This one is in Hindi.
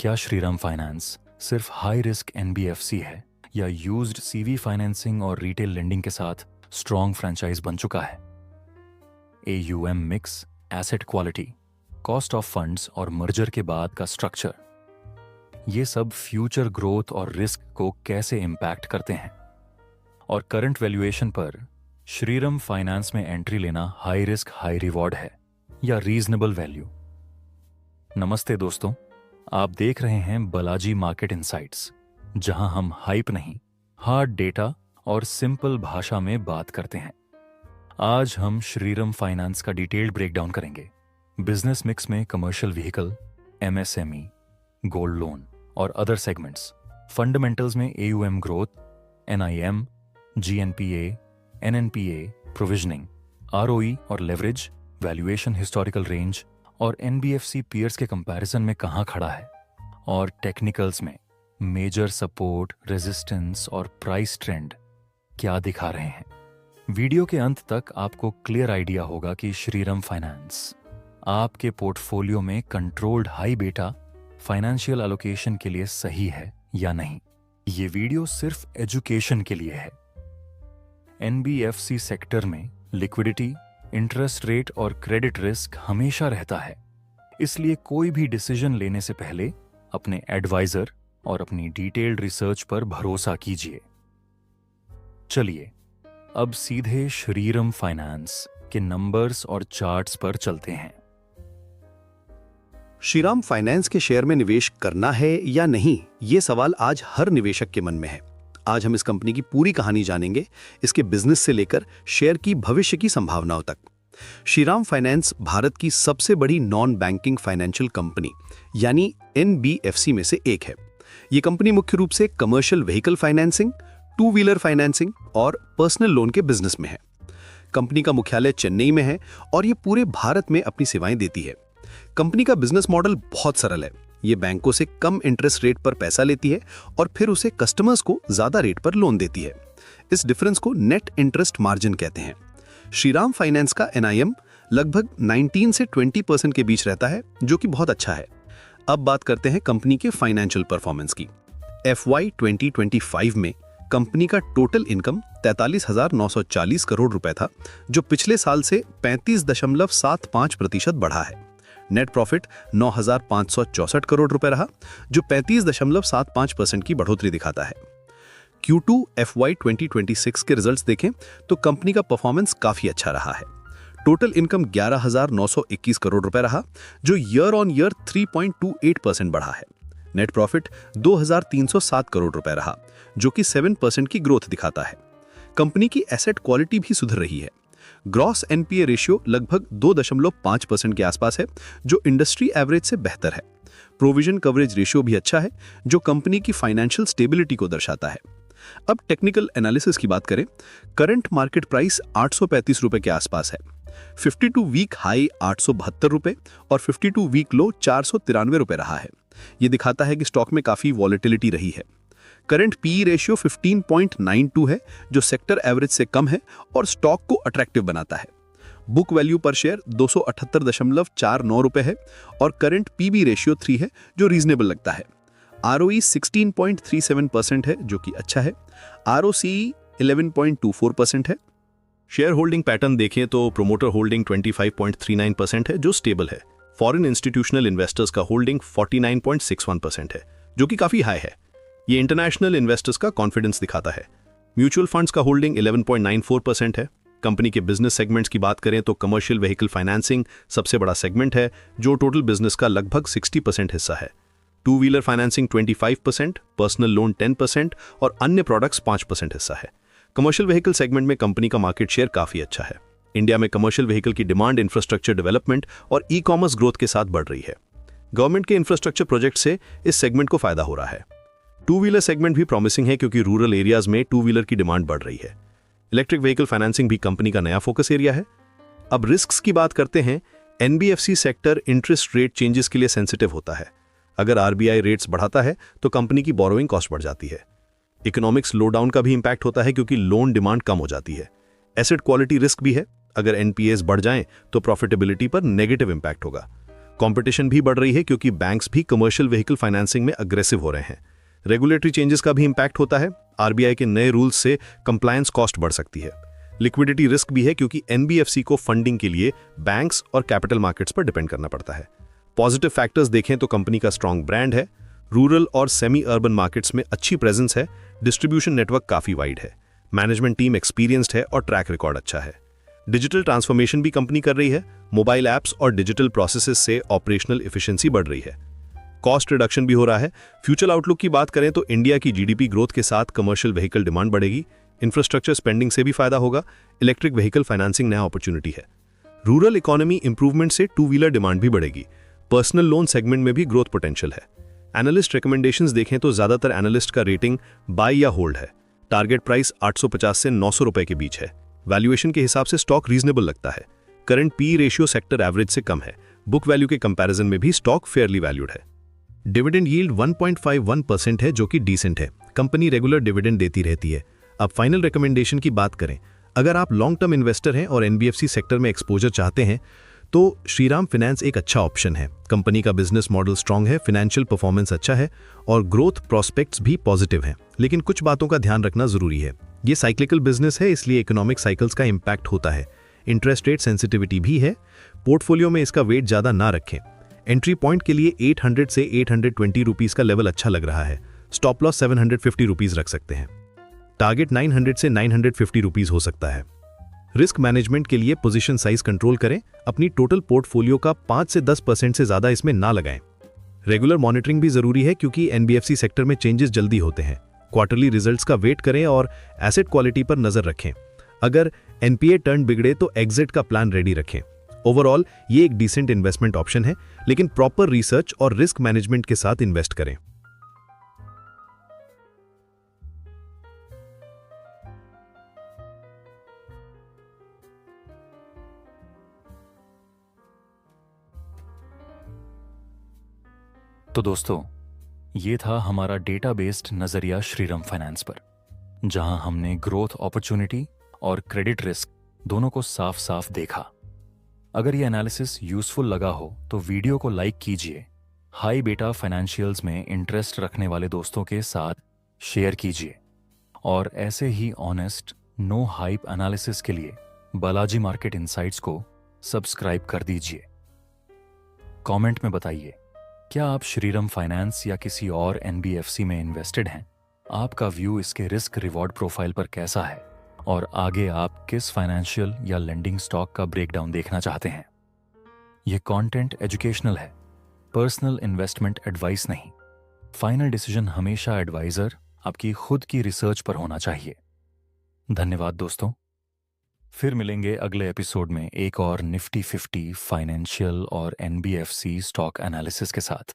क्या श्रीराम फाइनेंस सिर्फ हाई रिस्क एनबीएफसी है या यूज्ड सीवी फाइनेंसिंग और रिटेल लेंडिंग के साथ स्ट्रॉन्ग फ्रेंचाइज बन चुका है? AUM mix, asset quality, cost of funds और मर्जर के बाद का स्ट्रक्चर, ये सब फ्यूचर ग्रोथ और रिस्क को कैसे इम्पैक्ट करते हैं? और करंट वैल्यूएशन पर श्रीराम फाइनेंस में एंट्री लेना हाई रिस्क हाई रिवॉर्ड है या रीजनेबल वैल्यू? नमस्ते दोस्तों, आप देख रहे हैं बालाजी मार्केट इनसाइट्स, जहां हम हाइप नहीं, हार्ड डेटा और सिंपल भाषा में बात करते हैं। आज हम श्रीराम फाइनेंस का डिटेल्ड ब्रेकडाउन करेंगे। बिजनेस मिक्स में commercial vehicle, MSME, gold loan और अदर सेगमेंट्स, फंडामेंटल्स में AUM growth, NIM, GNPA, NNPA, provisioning, ROE और लेवरेज, वैल्यूएशन, हिस्टोरिकल रेंज और एनबीएफसी पीयर्स के कंपैरिजन में कहां खड़ा है, और टेक्निकल्स में मेजर सपोर्ट, रेजिस्टेंस और प्राइस ट्रेंड क्या दिखा रहे हैं। वीडियो के अंत तक आपको क्लियर आइडिया होगा कि श्रीराम फाइनेंस आपके पोर्टफोलियो में कंट्रोल्ड हाई बेटा फाइनेंशियल एलोकेशन के लिए सही है या नहीं। ये वीडियो सिर्फ एजुकेशन के लिए है। एनबीएफसी सेक्टर में लिक्विडिटी, इंटरेस्ट रेट और क्रेडिट रिस्क हमेशा रहता है, इसलिए कोई भी डिसीजन लेने से पहले अपने एडवाइजर और अपनी डिटेल्ड रिसर्च पर भरोसा कीजिए। चलिए अब सीधे श्रीराम फाइनेंस के नंबर्स और चार्ट्स पर चलते हैं। श्रीराम फाइनेंस के शेयर में निवेश करना है या नहीं, ये सवाल आज हर निवेशक के मन में है। आज हम इस कंपनी की पूरी कहानी जानेंगे, इसके बिजनेस से लेकर शेयर की भविष्य की संभावनाओं तक। श्रीराम फाइनेंस भारत की सबसे बड़ी नॉन बैंकिंग फाइनेंशियल कंपनी यानी एनबीएफसी में से एक है। ये कंपनी मुख्य रूप से commercial vehicle financing, two wheeler financing और पर्सनल लोन के बिजनेस में है। कंपनी का मुख्यालय चेन्नई में है और ये पूरे भारत में अपनी सेवाएं देती है। कंपनी का बिजनेस मॉडल बहुत सरल है। ये बैंकों से कम इंटरेस्ट रेट पर पैसा लेती है और फिर उसे कस्टमर्स को ज्यादा रेट पर लोन देती है। इस डिफरेंस को नेट इंटरेस्ट मार्जिन कहते हैं। श्रीराम फाइनेंस का एनआईएम लगभग 19 से 20% के बीच रहता है, जो कि बहुत अच्छा है। अब बात करते हैं कंपनी के फाइनेंशियल परफॉर्मेंस की। FY 2025 में कंपनी का टोटल इनकम 43,940 करोड़ रुपए था, जो पिछले साल से 35.75% बढ़ा है। नेट प्रॉफिट 9,564 करोड़ रुपए रहा, जो 35.75% की बढ़ोतरी दिखाता है। Q2 FY 2026 के रिजल्ट्स देखें तो कंपनी का परफॉर्मेंस काफी अच्छा रहा है। टोटल इनकम 11,921 करोड़ रुपए रहा, जो ईयर ऑन ईयर 3.28% बढ़ा है। नेट प्रॉफिट 2,307 करोड़ रुपए रहा, जो कि 7% की ग्रोथ दिखाता है। कंपनी की एसेट क्वालिटी भी सुधर रही है। ग्रॉस एनपीए रेशियो लगभग 2.5% के आसपास है, जो इंडस्ट्री एवरेज से बेहतर है। प्रोविजन कवरेज रेशियो भी अच्छा है, जो कंपनी की फाइनेंशियल स्टेबिलिटी को दर्शाता है। अब टेक्निकल एनालिसिस की बात करें, करंट मार्केट प्राइस 835 रुपए के आसपास है। 52 वीक हाई 872 रुपए और 52 वीक लो 493 रुपए रहा है। यह दिखाता है कि स्टॉक में काफी वॉलेटिलिटी रही है। करंट पीई रेशियो 15.92 है, जो सेक्टर एवरेज से कम है और स्टॉक को अट्रैक्टिव बनाता है। बुक वैल्यू पर शेयर 278.49 रुपए है और करंट पीबी रेशियो 3 है, जो रीजनेबल लगता है। आरओई 16.37% है, जो कि अच्छा है। आरओसीई 11.24% है। शेयर होल्डिंग पैटर्न देखें तो प्रोमोटर होल्डिंग 25.39% है, जो स्टेबल है। फॉरेन इंस्टीट्यूशनल इन्वेस्टर्स का होल्डिंग 49.61% है, जो कि काफी हाई है। ये इंटरनेशनल इन्वेस्टर्स का कॉन्फिडेंस दिखाता है। म्यूचुअल फंड्स का होल्डिंग 11.94% है। कंपनी के बिजनेस सेगमेंट्स की बात करें तो कमर्शियल व्हीकल फाइनेंसिंग सबसे बड़ा सेगमेंट है, जो टोटल बिजनेस का लगभग 60% हिस्सा है। Two wheeler financing 25%, personal loan 10% और अन्य प्रोडक्ट्स 5% हिस्सा है। कमर्शियल व्हीकल सेगमेंट में कंपनी का मार्केट शेयर काफी अच्छा है। इंडिया में कमर्शियल व्हीकल की डिमांड इंफ्रास्ट्रक्चर डेवलपमेंट और ई कॉमर्स ग्रोथ के साथ बढ़ रही है। गवर्नमेंट के इंफ्रास्ट्रक्चर प्रोजेक्ट से इस सेगमेंट को फायदा हो रहा है। टू व्हीलर सेगमेंट भी प्रॉमिसिंग है, क्योंकि रूरल एरियाज में टू व्हीलर की डिमांड बढ़ रही है। इलेक्ट्रिक व्हीकल फाइनेंसिंग भी कंपनी का नया फोकस एरिया है। अब रिस्क्स की बात करते हैं। NBFC sector interest rate changes के लिए सेंसिटिव होता है। अगर आरबीआई रेट्स बढ़ाता है तो कंपनी की बोरोइंग कॉस्ट बढ़ जाती है। इकोनॉमिक स्लोडाउन का भी इंपैक्ट होता है, क्योंकि लोन डिमांड कम हो जाती है। एसेट क्वालिटी रिस्क भी है। अगर एनपीएस बढ़ जाएं तो प्रॉफिटेबिलिटी पर नेगेटिव इंपैक्ट होगा। कंपटीशन भी बढ़ रही है क्योंकि बैंक्स भी कमर्शियल व्हीकल फाइनेंसिंग में अग्रेसिव हो रहे हैं। रेगुलेटरी चेंजेस का भी इंपैक्ट होता है। आरबीआई के नए रूल्स से कंप्लायंस कॉस्ट बढ़ सकती है। लिक्विडिटी रिस्क भी है क्योंकि एनबीएफसी को फंडिंग के लिए बैंक्स और कैपिटल मार्केट्स पर डिपेंड करना पड़ता है। पॉजिटिव फैक्टर्स देखें तो कंपनी का स्ट्रांग ब्रांड है, रूरल और सेमी अर्बन मार्केट्स में अच्छी प्रेजेंस है, डिस्ट्रीब्यूशन नेटवर्क काफी वाइड है, मैनेजमेंट टीम एक्सपीरियंस्ड है और ट्रैक रिकॉर्ड अच्छा है। डिजिटल ट्रांसफॉर्मेशन भी कंपनी कर रही है। मोबाइल ऐप्स और डिजिटल प्रोसेसेस से ऑपरेशनल एफिशिएंसी बढ़ रही है। कॉस्ट रिडक्शन भी हो रहा है। फ्यूचर आउटलुक की बात करें तो इंडिया की जीडीपी ग्रोथ के साथ कमर्शियल व्हीकल डिमांड बढ़ेगी, इंफ्रास्ट्रक्चर स्पेंडिंग से भी फायदा होगा, इलेक्ट्रिक व्हीकल फाइनेंसिंग नया अपॉर्चुनिटी है। रूरल इकोनॉमी इंप्रूवमेंट से टू व्हीलर डिमांड भी बढ़ेगी। पर्सनल लोन सेगमेंट में भी ग्रोथ पोटेंशियल है। एनालिस्ट रिकमेंडेशंस देखें तो ज्यादातर एनालिस्ट का रेटिंग बाय या होल्ड है। टारगेट प्राइस 850 से 900 रुपए के बीच है। वैल्यूएशन के हिसाब से स्टॉक रीजनेबल लगता है। Current P ratio sector average से कम है। बुक वैल्यू के कंपैरिजन में भी स्टॉक फेयरली वैल्यूड है। डिविडेंड यील्ड 1.51% है जो कि डिसेंट है। कंपनी रेगुलर डिविडेंड देती रहती है। अब फाइनल रिकमेंडेशन की बात करें, अगर आप लॉन्ग टर्म इन्वेस्टर हैं और एनबीएफसी सेक्टर में एक्सपोजर चाहते हैं तो श्रीराम फाइनेंस एक अच्छा ऑप्शन है। कंपनी का बिजनेस मॉडल स्ट्रांग है, फाइनेंशियल परफॉर्मेंस अच्छा है और ग्रोथ प्रोस्पेक्ट्स भी पॉजिटिव हैं। लेकिन कुछ बातों का ध्यान रखना जरूरी है। ये साइक्लिकल बिजनेस है, इसलिए इकोनॉमिक साइकिल्स का इंपैक्ट होता है। इंटरेस्ट रेट सेंसिटिविटी भी है। पोर्टफोलियो में इसका वेट ज्यादा ना रखें। एंट्री पॉइंट के लिए 800 से 820 रुपीस का लेवल अच्छा लग रहा है। स्टॉप लॉस 750 रुपीस रख सकते हैं। टारगेट 900 से 950 रुपीस हो सकता है। रिस्क मैनेजमेंट के लिए पोजीशन साइज कंट्रोल करें। अपनी टोटल पोर्टफोलियो का 5 से 10% से ज्यादा इसमें ना लगाएं। रेगुलर मॉनिटरिंग भी जरूरी है क्योंकि एनबीएफसी सेक्टर में चेंजेस जल्दी होते हैं। क्वार्टरली रिजल्ट्स का वेट करें और एसेट क्वालिटी पर नजर रखें। अगर एनपीए टर्न बिगड़े तो एग्जिट का प्लान रेडी रखें। ओवरऑल ये एक डिसेंट इन्वेस्टमेंट ऑप्शन है, लेकिन प्रॉपर रिसर्च और रिस्क मैनेजमेंट के साथ इन्वेस्ट करें। तो दोस्तों, ये था हमारा डेटा बेस्ड नजरिया श्रीराम फाइनेंस पर, जहां हमने ग्रोथ अपॉर्चुनिटी और क्रेडिट रिस्क दोनों को साफ साफ देखा। अगर ये एनालिसिस यूजफुल लगा हो तो वीडियो को लाइक कीजिए, हाई बेटा फाइनेंशियल्स में इंटरेस्ट रखने वाले दोस्तों के साथ शेयर कीजिए और ऐसे ही ऑनेस्ट नो हाइप एनालिसिस के लिए बालाजी मार्केट इनसाइट्स को सब्सक्राइब कर दीजिए। कमेंट में बताइए, क्या आप श्रीराम फाइनेंस या किसी और एनबीएफसी में इन्वेस्टेड हैं? आपका व्यू इसके रिस्क रिवॉर्ड प्रोफाइल पर कैसा है और आगे आप किस फाइनेंशियल या लेंडिंग स्टॉक का ब्रेकडाउन देखना चाहते हैं? यह कंटेंट एजुकेशनल है, पर्सनल इन्वेस्टमेंट एडवाइस नहीं। फाइनल डिसीजन हमेशा एडवाइजर आपकी खुद की रिसर्च पर होना चाहिए। धन्यवाद दोस्तों। फिर मिलेंगे अगले एपिसोड में एक और निफ्टी 50 फाइनेंशियल और एनबीएफसी स्टॉक एनालिसिस के साथ।